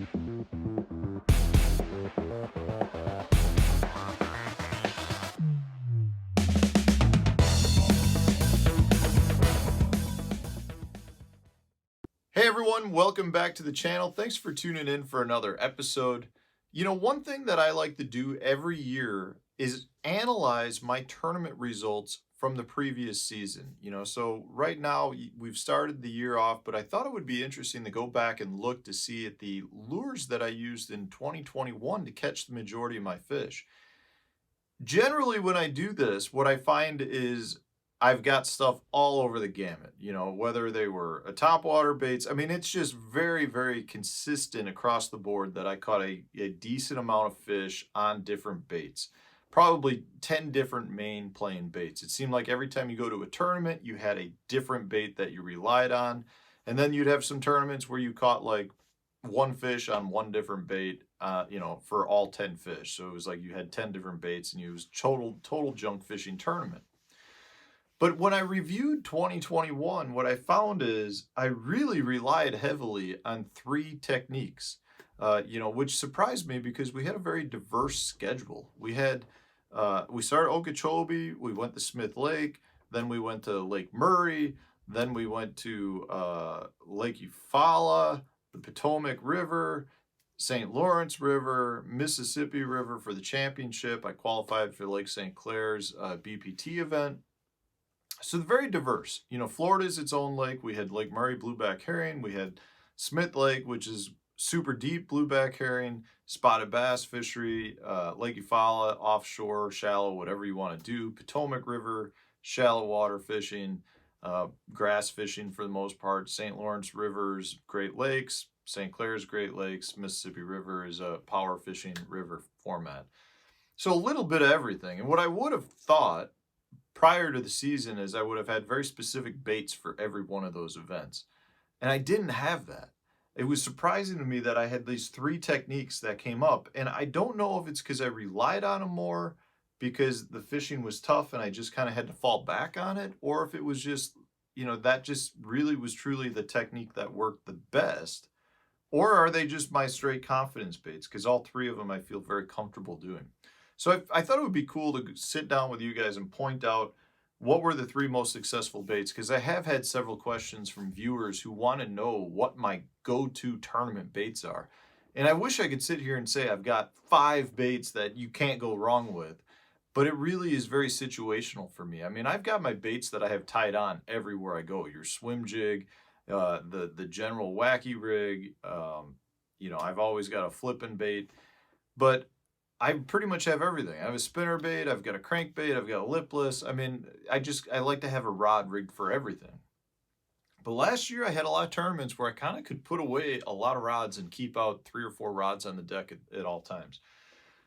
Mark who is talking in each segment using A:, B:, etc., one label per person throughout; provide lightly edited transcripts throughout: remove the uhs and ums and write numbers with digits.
A: Hey everyone, welcome back to the channel. Thanks for tuning in for another episode. You know, one thing that I like to do every year is analyze my tournament results from the previous season. So right now we've started the year off, but I thought it would be interesting to go back and look to see at the lures that I used in 2021 to catch the majority of my fish. Generally, when I do this, what I find is I've got stuff all over the gamut, whether they were a topwater baits. I mean, it's just very, very consistent across the board that I caught a decent amount of fish on different baits. Probably 10 different main playing baits. It seemed like every time you go to a tournament, you had a different bait that you relied on. And then you'd have some tournaments where you caught like one fish on one different bait, for all 10 fish. So it was like you had 10 different baits and it was total junk fishing tournament. But when I reviewed 2021, what I found is I really relied heavily on three techniques, which surprised me because we had a very diverse schedule. We started Okeechobee, we went to Smith Lake, then we went to Lake Murray, then we went to Lake Eufaula, the Potomac River, St. Lawrence River, Mississippi River for the championship. I qualified for Lake St. Clair's BPT event. So very diverse. Florida's its own lake. We had Lake Murray blueback herring. We had Smith Lake, which is super deep blueback herring, spotted bass fishery, Lake Eufaula, offshore, shallow, whatever you want to do. Potomac River, shallow water fishing, grass fishing for the most part. St. Lawrence River's Great Lakes, St. Clair's Great Lakes, Mississippi River is a power fishing river format. So a little bit of everything. And what I would have thought prior to the season is I would have had very specific baits for every one of those events. And I didn't have that. It was surprising to me that I had these three techniques that came up. And I don't know if it's because I relied on them more because the fishing was tough and I just kind of had to fall back on it, or if it was just, that just really was truly the technique that worked the best. Or are they just my straight confidence baits? Because all three of them I feel very comfortable doing. So I thought it would be cool to sit down with you guys and point out what were the three most successful baits, because I have had several questions from viewers who want to know what my go-to tournament baits are. And I wish I could sit here and say I've got 5 baits that you can't go wrong with, but it really is very situational for me. I mean, I've got my baits that I have tied on everywhere I go. Your swim jig, the general wacky rig, I've always got a flipping bait, but I pretty much have everything. I have a spinner bait, I've got a crankbait, I've got a lipless. I mean, I like to have a rod rigged for everything. But last year I had a lot of tournaments where I kind of could put away a lot of rods and keep out 3 or 4 rods on the deck at all times.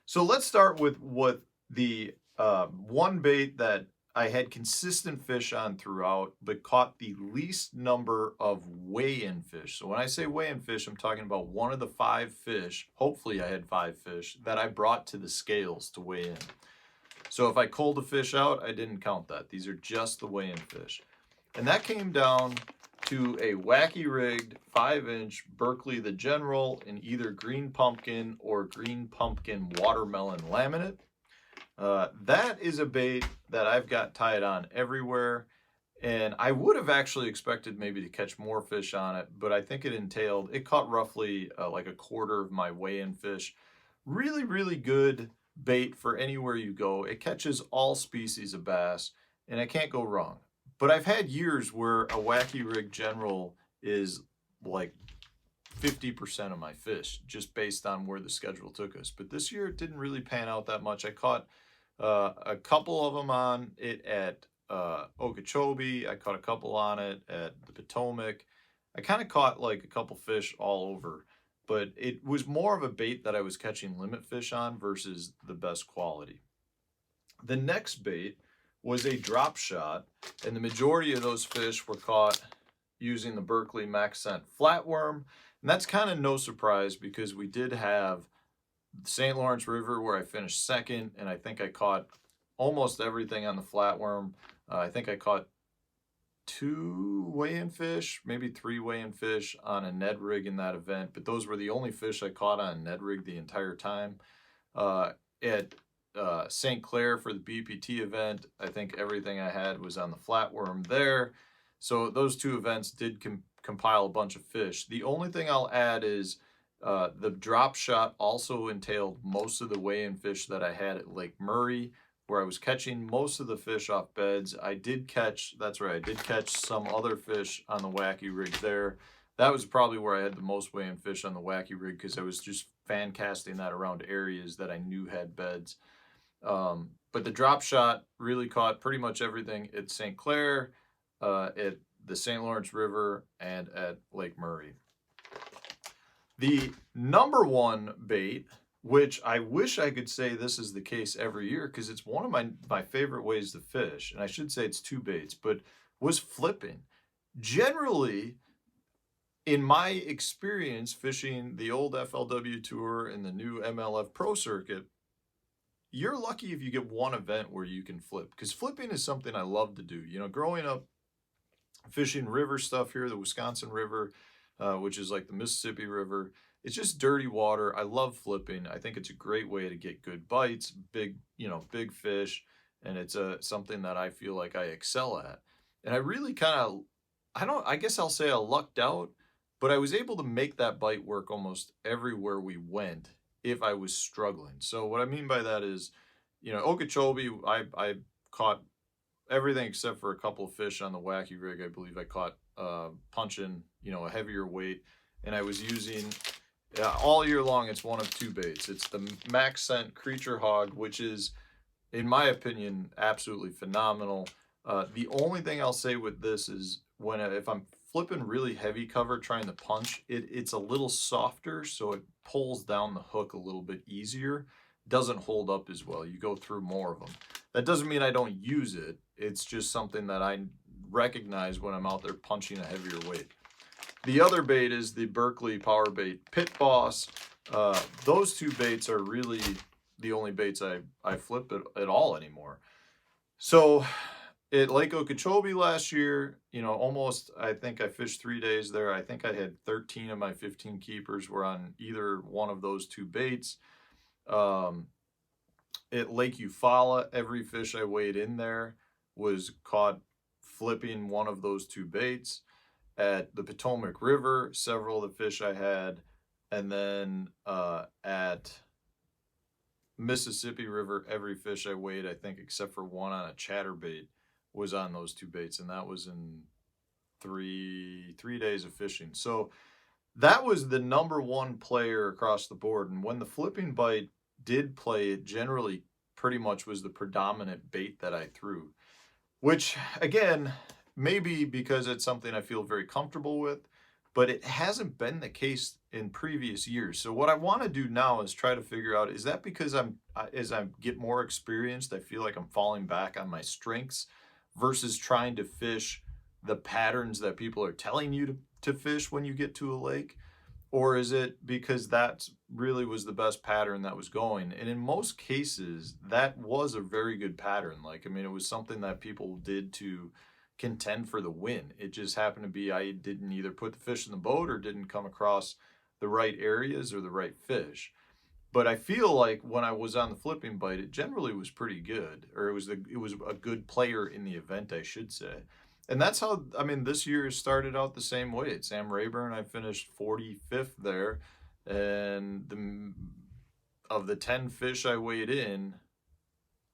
A: So let's start with what the one bait that I had consistent fish on throughout, but caught the least number of weigh-in fish. So when I say weigh-in fish, I'm talking about one of the 5 fish, hopefully I had 5 fish, that I brought to the scales to weigh in. So if I culled a fish out, I didn't count that. These are just the weigh-in fish. And that came down to a wacky rigged 5-inch Berkley the General in either green pumpkin or green pumpkin watermelon laminate. That is a bait that I've got tied on everywhere, and I would have actually expected maybe to catch more fish on it, but I think it caught roughly like a quarter of my weigh-in fish. Really, really good bait for anywhere you go. It catches all species of bass, and I can't go wrong. But I've had years where a wacky rig general is like 50% of my fish, just based on where the schedule took us. But this year it didn't really pan out that much. I caught a couple of them on it at Okeechobee. I caught a couple on it at the Potomac. I kind of caught like a couple fish all over, but it was more of a bait that I was catching limit fish on versus the best quality. The next bait was a drop shot, and the majority of those fish were caught using the Berkley Max Scent flatworm. And that's kind of no surprise because we did have the St. Lawrence River where I finished second, and I think I caught almost everything on the flatworm. I think I caught 2 weigh-in fish, maybe 3 weigh-in fish on a Ned rig in that event, but those were the only fish I caught on a Ned rig the entire time. At St. Clair for the BPT event, I think everything I had was on the flatworm there. So those 2 events did compile a bunch of fish. The only thing I'll add is the drop shot also entailed most of the weigh-in fish that I had at Lake Murray, where I was catching most of the fish off beds. I did catch, that's right, I did catch some other fish on the Wacky rig there. That was probably where I had the most weigh-in fish on the Wacky rig, because I was just fan casting that around areas that I knew had beds. But the drop shot really caught pretty much everything at St. Clair, at the St. Lawrence River, and at Lake Murray. The number one bait, which I wish I could say this is the case every year, because it's one of my favorite ways to fish, and I should say it's 2 baits, but was flipping. Generally, in my experience fishing the old FLW Tour and the new MLF Pro Circuit, you're lucky if you get one event where you can flip, because flipping is something I love to do. You know, growing up fishing river stuff here, the Wisconsin River, which is like the Mississippi River, it's just dirty water. I love flipping. I think it's a great way to get good bites, big fish, and it's something that I feel like I excel at. And I really kind of, I guess I'll say I lucked out, but I was able to make that bite work almost everywhere we went if I was struggling. So what I mean by that is, you know, Okeechobee, I caught everything except for a couple of fish on the Wacky rig. I believe I caught punching, you know, a heavier weight, and I was using all year long. It's one of 2 baits. It's the Max Scent Creature Hog, which is, in my opinion, absolutely phenomenal. The only thing I'll say with this is if I'm flipping really heavy cover trying to punch, it's a little softer, so it pulls down the hook a little bit easier. Doesn't hold up as well. You go through more of them. That doesn't mean I don't use it. It's just something that I recognize when I'm out there punching a heavier weight. The other bait is the Berkley Power Bait Pit Boss. Those 2 baits are really the only baits I flip at all anymore. So at Lake Okeechobee last year, you know, almost, I think I fished 3 days there. I think I had 13 of my 15 keepers were on either one of those 2 baits. At Lake Eufaula, every fish I weighed in there was caught flipping one of those 2 baits. At the Potomac River, several of the fish I had, and then at Mississippi River, every fish I weighed, I think except for one on a chatterbait, was on those 2 baits, and that was in three days of fishing. So that was the number one player across the board. And when the flipping bite did play, it generally pretty much was the predominant bait that I threw, which again, maybe because it's something I feel very comfortable with, but it hasn't been the case in previous years. So what I want to do now is try to figure out, is that because as I get more experienced, I feel like I'm falling back on my strengths versus trying to fish the patterns that people are telling you to fish when you get to a lake? Or is it because that really was the best pattern that was going? And in most cases, that was a very good pattern. Like, I mean, it was something that people did to contend for the win. It just happened to be I didn't either put the fish in the boat or didn't come across the right areas or the right fish. But I feel like when I was on the flipping bite, it generally was pretty good, or it was a good player in the event, I should say. And that's how, I mean, this year started out the same way. At Sam Rayburn, I finished 45th there, and of the 10 fish I weighed in,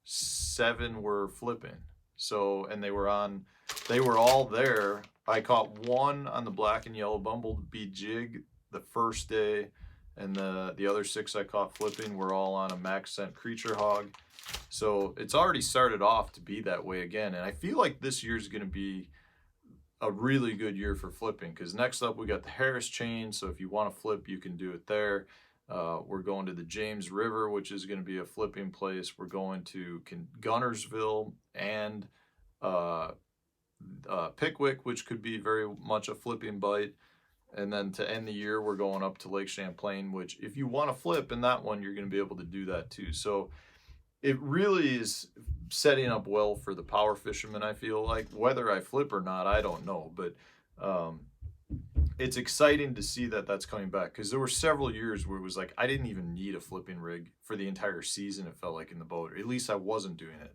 A: 7 were flipping. So, and they were all there. I caught 1 on the black and yellow bumblebee jig the first day, and the other 6 I caught flipping were all on a Max Scent Creature Hog. So it's already started off to be that way again. And I feel like this year's going to be a really good year for flipping, because next up we got the Harris Chain. So if you want to flip, you can do it there. We're going to the James River, which is going to be a flipping place. We're going to Gunnersville and Pickwick, which could be very much a flipping bite. And then to end the year, we're going up to Lake Champlain, which if you want to flip in that one, you're going to be able to do that too. So it really is setting up well for the power fishermen. I feel like whether I flip or not, I don't know, but um, it's exciting to see that that's coming back because there were several years where it was like I didn't even need a flipping rig for the entire season. It felt like in the boat, or at least I wasn't doing it.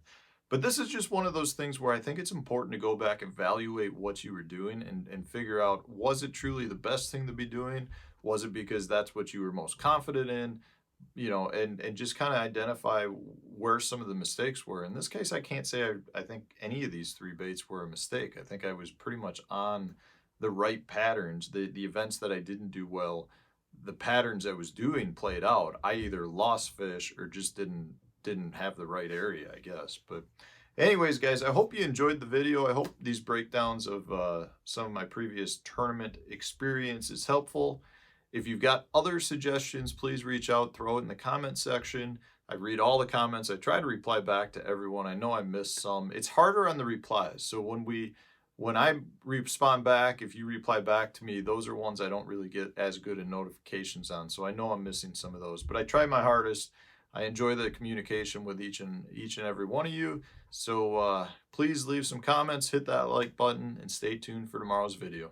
A: But this is just one of those things where I think it's important to go back, evaluate what you were doing, and figure out, was it truly the best thing to be doing? Was it because that's what you were most confident in? You know, and just kind of identify where some of the mistakes were. In this case, I can't say I think any of these three baits were a mistake. I think I was pretty much on the right patterns. The events that I didn't do well, the patterns I was doing played out. I either lost fish or just didn't have the right area, I guess. But anyways, guys, I hope you enjoyed the video. I hope these breakdowns of some of my previous tournament experience is helpful. If you've got other suggestions, please reach out, throw it in the comment section. I read all the comments. I try to reply back to everyone. I know I missed some. It's harder on the replies. So when I respond back, if you reply back to me, those are ones I don't really get as good in notifications on. So I know I'm missing some of those, but I try my hardest. I enjoy the communication with each and every one of you. So please leave some comments, hit that like button, and stay tuned for tomorrow's video.